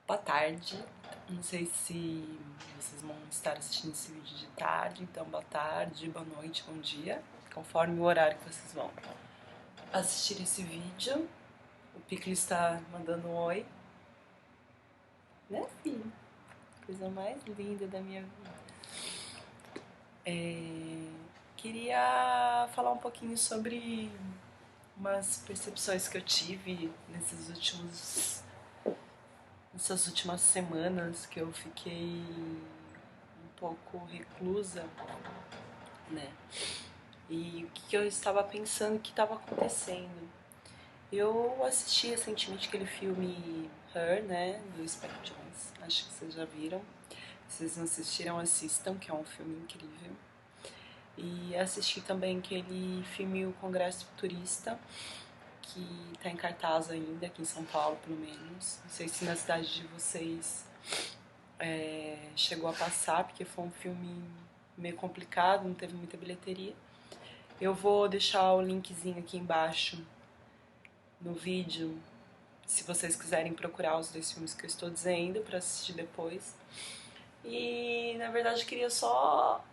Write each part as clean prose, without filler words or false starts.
Boa tarde. Não sei se vocês vão estar assistindo esse vídeo de tarde, então boa tarde, boa noite, bom dia, conforme o horário que vocês vão assistir esse vídeo. O Picles está mandando um oi, né, filho? Coisa mais linda da minha vida. Queria falar um pouquinho sobre umas percepções que eu tive nessas últimas semanas que eu fiquei um pouco reclusa, né? E o que eu estava pensando que estava acontecendo. Eu assisti recentemente aquele filme Her, né, do Spike Jonze. Acho que vocês já viram. Se vocês não assistiram, assistam, que é um filme incrível. E assisti também aquele filme O Congresso Futurista, que está em cartaz ainda, aqui em São Paulo, pelo menos. Não sei se na cidade de vocês chegou a passar, porque foi um filme meio complicado, não teve muita bilheteria. Eu vou deixar o linkzinho aqui embaixo no vídeo, se vocês quiserem procurar os dois filmes que eu estou dizendo para assistir depois. E na verdade eu queria só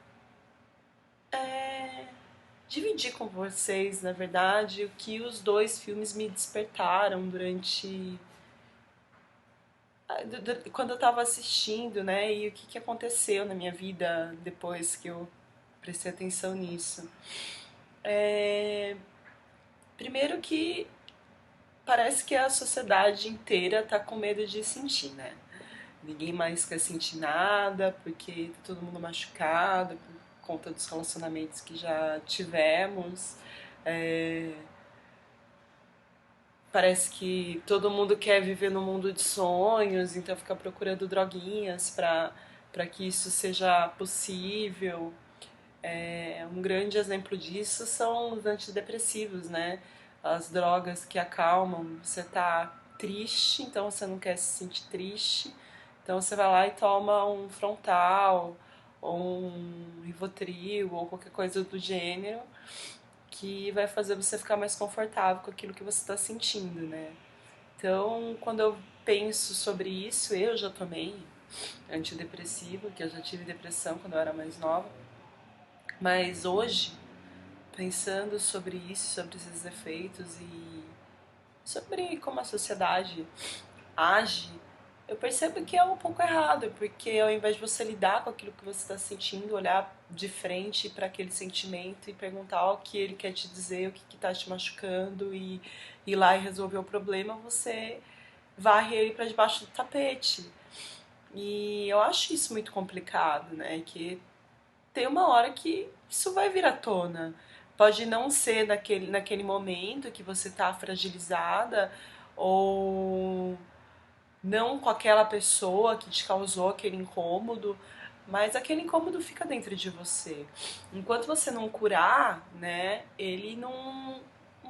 dividir com vocês, na verdade, o que os dois filmes me despertaram durante quando eu estava assistindo, né? E o que aconteceu na minha vida depois que eu prestei atenção nisso. Primeiro que parece que a sociedade inteira tá com medo de sentir, né? Ninguém mais quer sentir nada, porque tá todo mundo machucado por conta dos relacionamentos que já tivemos. É, Parece que todo mundo quer viver no mundo de sonhos, então fica procurando droguinhas para que isso seja possível. Um grande exemplo disso são os antidepressivos, né? As drogas que acalmam. Você tá triste, então você não quer se sentir triste, então você vai lá e toma um Frontal, ou um Rivotril, ou qualquer coisa do gênero, que vai fazer você ficar mais confortável com aquilo que você está sentindo, né? Então, quando eu penso sobre isso, eu já tomei antidepressivo, que eu já tive depressão quando eu era mais nova, mas hoje, pensando sobre isso, sobre esses efeitos e sobre como a sociedade age, eu percebo que é um pouco errado, porque ao invés de você lidar com aquilo que você está sentindo, olhar de frente para aquele sentimento e perguntar o que ele quer te dizer, o que está te machucando e ir lá e resolver o problema, você varre ele para debaixo do tapete. E eu acho isso muito complicado, né? Que tem uma hora que isso vai vir à tona. Pode não ser naquele momento que você está fragilizada ou não com aquela pessoa que te causou aquele incômodo, mas aquele incômodo fica dentro de você. Enquanto você não curar, né, ele não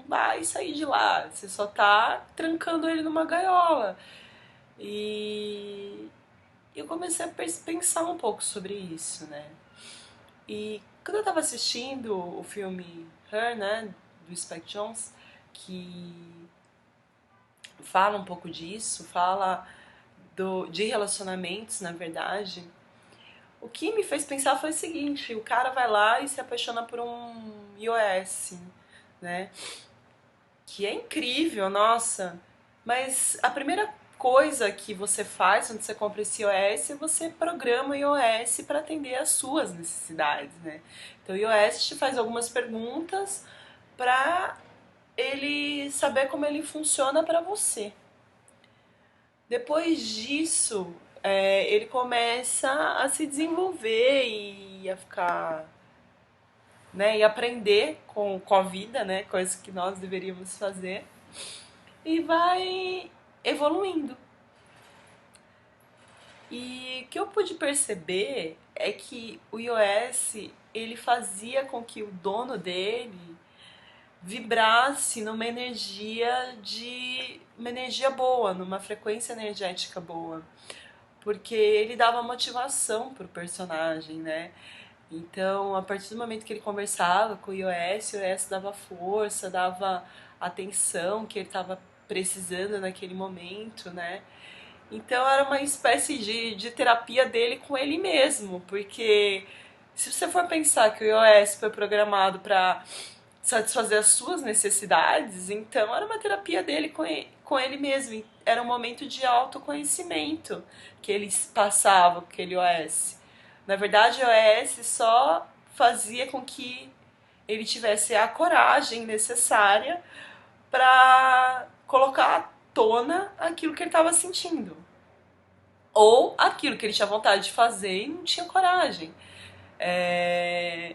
vai sair de lá. Você só tá trancando ele numa gaiola. E eu comecei a pensar um pouco sobre isso, né? E quando eu tava assistindo o filme Her, né, do Spike Jonze, que fala um pouco disso, fala de relacionamentos, na verdade, o que me fez pensar foi o seguinte: o cara vai lá e se apaixona por um iOS, né? Que é incrível, nossa. Mas a primeira coisa que você faz quando você compra esse iOS é você programa o iOS para atender às suas necessidades, né? Então o iOS te faz algumas perguntas para ele saber como ele funciona para você. Depois disso, ele começa a se desenvolver e a ficar, né, e aprender com a vida, né, coisas que nós deveríamos fazer, e vai evoluindo. E o que eu pude perceber é que o iOS ele fazia com que o dono dele vibrasse numa energia boa, numa frequência energética boa, porque ele dava motivação pro personagem, né? Então, a partir do momento que ele conversava com o iOS dava força, dava atenção que ele estava precisando naquele momento, né? Então era uma espécie de terapia dele com ele mesmo, porque se você for pensar que o iOS foi programado para satisfazer as suas necessidades, então era uma terapia dele com ele mesmo. Era um momento de autoconhecimento que ele passava com aquele OS. Na verdade, o OS só fazia com que ele tivesse a coragem necessária para colocar à tona aquilo que ele estava sentindo. Ou aquilo que ele tinha vontade de fazer e não tinha coragem.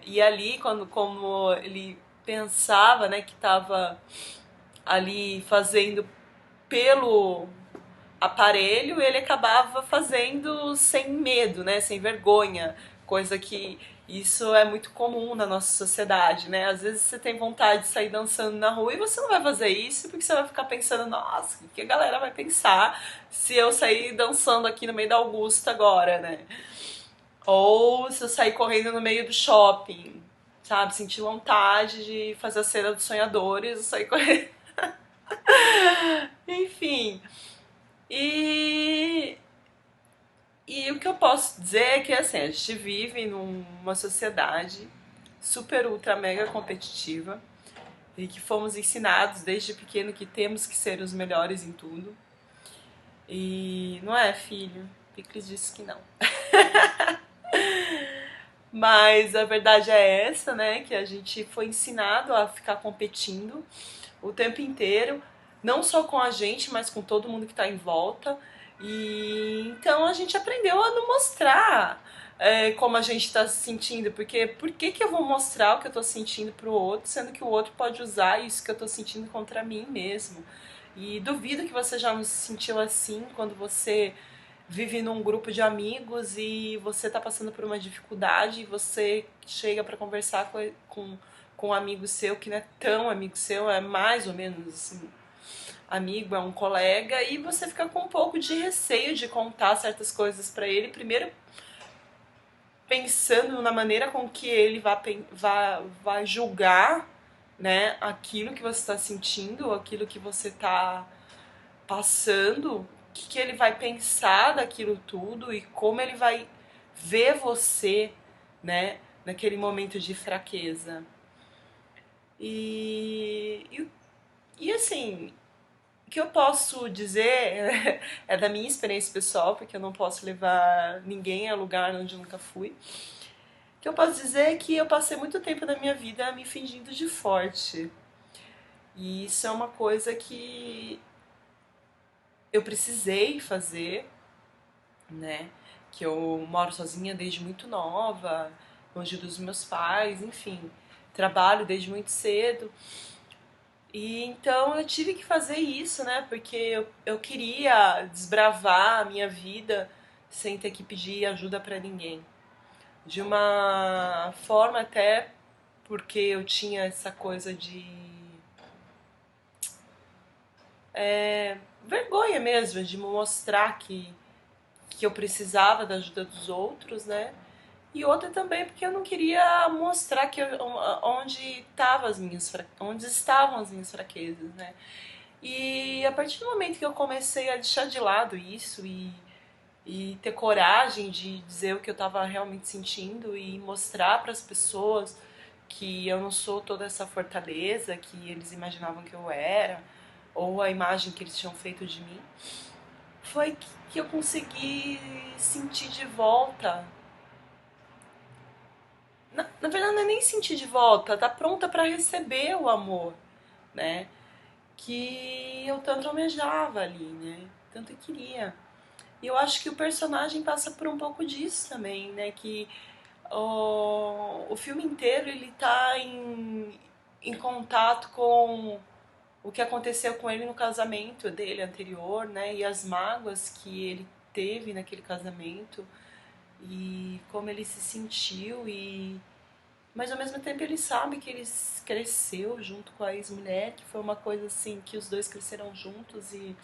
E ali, como ele pensava, né, que estava ali fazendo pelo aparelho, ele acabava fazendo sem medo, né, sem vergonha, coisa que isso é muito comum na nossa sociedade, né? Às vezes você tem vontade de sair dançando na rua e você não vai fazer isso porque você vai ficar pensando, nossa, o que a galera vai pensar se eu sair dançando aqui no meio da Augusta agora, né? Ou se eu sair correndo no meio do shopping, sabe? Sentir vontade de fazer a cena dos sonhadores, eu sair correndo. Enfim. E, e o que eu posso dizer é que assim, a gente vive numa sociedade super, ultra, mega competitiva e que fomos ensinados desde pequeno que temos que ser os melhores em tudo. E não é, filho? Picles disse que não. Mas a verdade é essa, né? Que a gente foi ensinado a ficar competindo o tempo inteiro, não só com a gente, mas com todo mundo que está em volta. E então a gente aprendeu a não mostrar como a gente está se sentindo, porque por que eu vou mostrar o que eu estou sentindo para o outro, sendo que o outro pode usar isso que eu estou sentindo contra mim mesmo? E duvido que você já não se sentiu assim quando você vive num grupo de amigos e você tá passando por uma dificuldade e você chega para conversar com um amigo seu que não é tão amigo seu, é mais ou menos assim, amigo, é um colega, e você fica com um pouco de receio de contar certas coisas para ele, primeiro pensando na maneira com que ele vai julgar, né, aquilo que você está sentindo, aquilo que você está passando, o que ele vai pensar daquilo tudo e como ele vai ver você, né, naquele momento de fraqueza. E, e, e assim, o que eu posso dizer é da minha experiência pessoal, porque eu não posso levar ninguém a lugar onde eu nunca fui. O que eu posso dizer é que eu passei muito tempo da minha vida me fingindo de forte. E isso é uma coisa que eu precisei fazer, né? Que eu moro sozinha desde muito nova, longe dos meus pais, enfim, trabalho desde muito cedo. E então eu tive que fazer isso, né? Porque eu queria desbravar a minha vida sem ter que pedir ajuda pra ninguém. De uma forma até porque eu tinha essa coisa de vergonha mesmo, de mostrar que eu precisava da ajuda dos outros, né? E outra também porque eu não queria mostrar onde estavam as minhas fraquezas, né? E a partir do momento que eu comecei a deixar de lado isso e ter coragem de dizer o que eu estava realmente sentindo e mostrar para as pessoas que eu não sou toda essa fortaleza que eles imaginavam que eu era, ou a imagem que eles tinham feito de mim, foi que eu consegui sentir de volta. Na verdade, não é nem sentir de volta, tá pronta para receber o amor, né? Que eu tanto almejava ali, né? Tanto queria. E eu acho que o personagem passa por um pouco disso também, né? Que o filme inteiro ele tá em contato com o que aconteceu com ele no casamento dele anterior, né? E as mágoas que ele teve naquele casamento e como ele se sentiu, e mas ao mesmo tempo ele sabe que ele cresceu junto com a ex-mulher, que foi uma coisa assim que os dois cresceram juntos e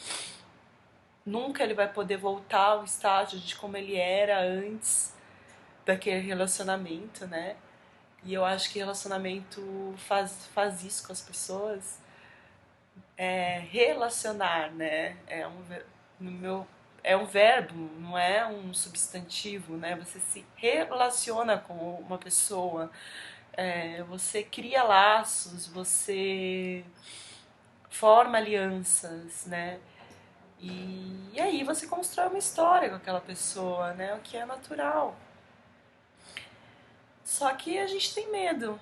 nunca ele vai poder voltar ao estágio de como ele era antes daquele relacionamento, né? E eu acho que relacionamento faz isso com as pessoas, relacionar, né? No meu é um verbo, não é um substantivo, né? Você se relaciona com uma pessoa, você cria laços, você forma alianças, né? E aí você constrói uma história com aquela pessoa, né? O que é natural. Só que a gente tem medo.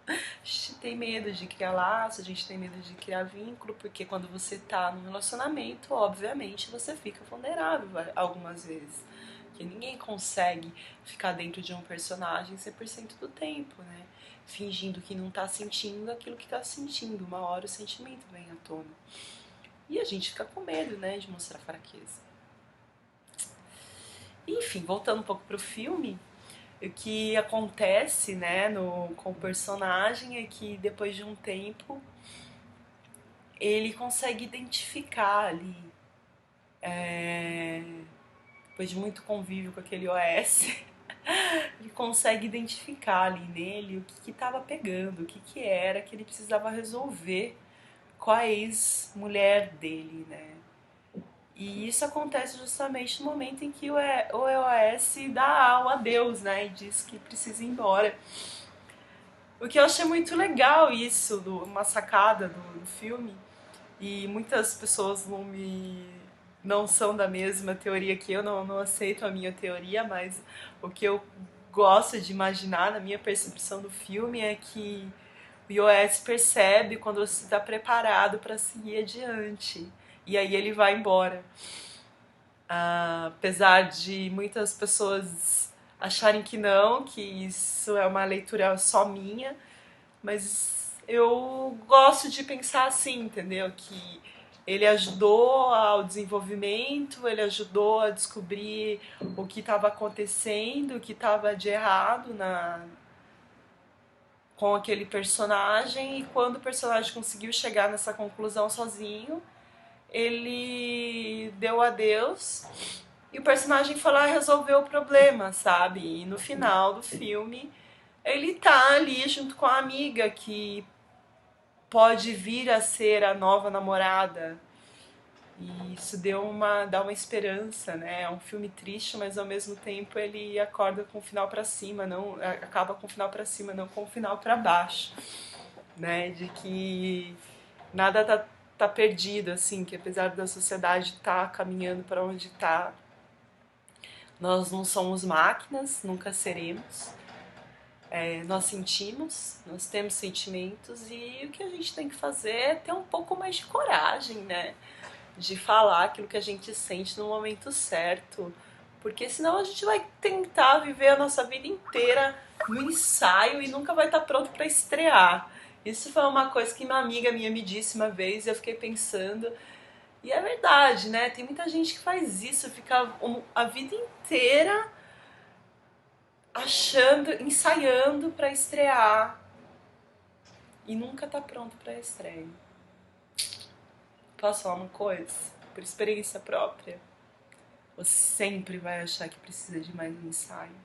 A gente tem medo de criar laço, a gente tem medo de criar vínculo, porque quando você tá num relacionamento, obviamente você fica vulnerável algumas vezes. Porque ninguém consegue ficar dentro de um personagem 100% do tempo, né? Fingindo que não tá sentindo aquilo que tá sentindo. Uma hora o sentimento vem à tona. E a gente fica com medo, né, de mostrar fraqueza. Enfim, voltando um pouco pro filme, o que acontece, né, com o personagem é que depois de um tempo ele consegue identificar ali, depois de muito convívio com aquele OS, ele consegue identificar ali nele o que estava pegando, o que era que ele precisava resolver com a ex-mulher dele, né? E isso acontece justamente no momento em que o EOS dá o adeus, né? E diz que precisa ir embora. O que eu achei muito legal isso, uma sacada do filme, e muitas pessoas não são da mesma teoria que eu, não aceito a minha teoria, mas o que eu gosto de imaginar na minha percepção do filme é que o iOS percebe quando você está preparado para seguir adiante. E aí ele vai embora. Apesar de muitas pessoas acharem que não, que isso é uma leitura só minha, mas eu gosto de pensar assim, entendeu? Que ele ajudou ao desenvolvimento, ele ajudou a descobrir o que estava acontecendo, o que estava de errado com aquele personagem, e quando o personagem conseguiu chegar nessa conclusão sozinho, ele deu adeus e o personagem foi lá resolver o problema, sabe? E no final do filme, ele tá ali junto com a amiga que pode vir a ser a nova namorada. E isso dá uma esperança, né? É um filme triste, mas ao mesmo tempo ele acorda com o final para cima, não acaba com o final para cima, não com o final para baixo, né? De que nada tá perdido, assim, que apesar da sociedade estar caminhando para onde está, nós não somos máquinas, nunca seremos. Nós sentimos, nós temos sentimentos e o que a gente tem que fazer é ter um pouco mais de coragem, né? De falar aquilo que a gente sente no momento certo, porque senão a gente vai tentar viver a nossa vida inteira no ensaio e nunca vai estar pronto para estrear. Isso foi uma coisa que uma amiga minha me disse uma vez e eu fiquei pensando, e é verdade, né? Tem muita gente que faz isso, fica a vida inteira achando, ensaiando para estrear e nunca tá pronto para estreia. Posso falar uma coisa? Por experiência própria, você sempre vai achar que precisa de mais um ensaio.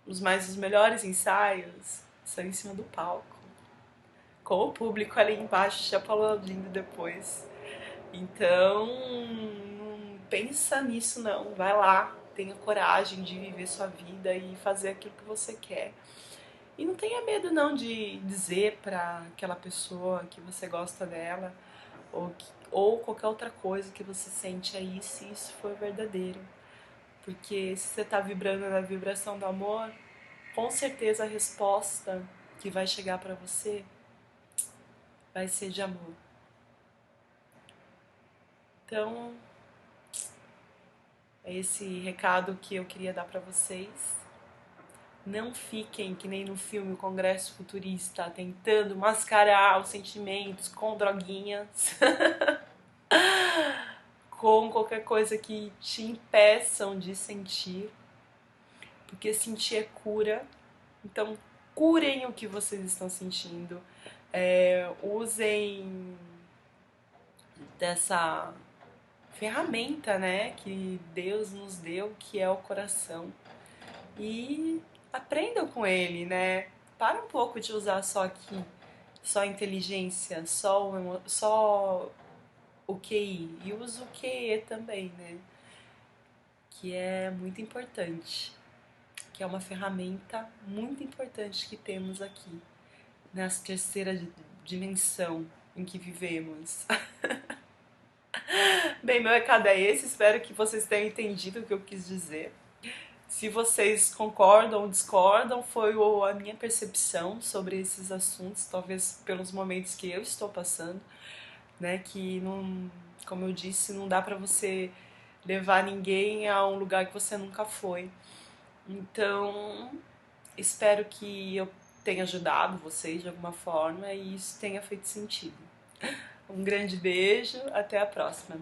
Os melhores ensaios são em cima do palco, com o público ali embaixo te aplaudindo depois. Então, não pensa nisso não, vai lá, tenha coragem de viver sua vida e fazer aquilo que você quer. E não tenha medo não de dizer pra aquela pessoa que você gosta dela ou qualquer outra coisa que você sente aí, se isso for verdadeiro. Porque se você tá vibrando na vibração do amor, com certeza a resposta que vai chegar pra você vai ser de amor. Então, é esse recado que eu queria dar pra vocês. Não fiquem que nem no filme O Congresso Futurista, tentando mascarar os sentimentos com droguinhas, com qualquer coisa que te impeçam de sentir, porque sentir é cura. Então, curem o que vocês estão sentindo, usem dessa ferramenta, né, que Deus nos deu, que é o coração, e aprendam com ele, né? Para um pouco de usar só a inteligência, só o QI e usa o QE também, né? Que é muito importante, que é uma ferramenta muito importante que temos aqui nessa terceira dimensão em que vivemos. Bem, meu recado é esse, espero que vocês tenham entendido o que eu quis dizer. Se vocês concordam ou discordam, foi a minha percepção sobre esses assuntos, talvez pelos momentos que eu estou passando, né? Que não, como eu disse, não dá pra você levar ninguém a um lugar que você nunca foi. Então, espero que eu tenha ajudado vocês de alguma forma e isso tenha feito sentido. Um grande beijo, até a próxima.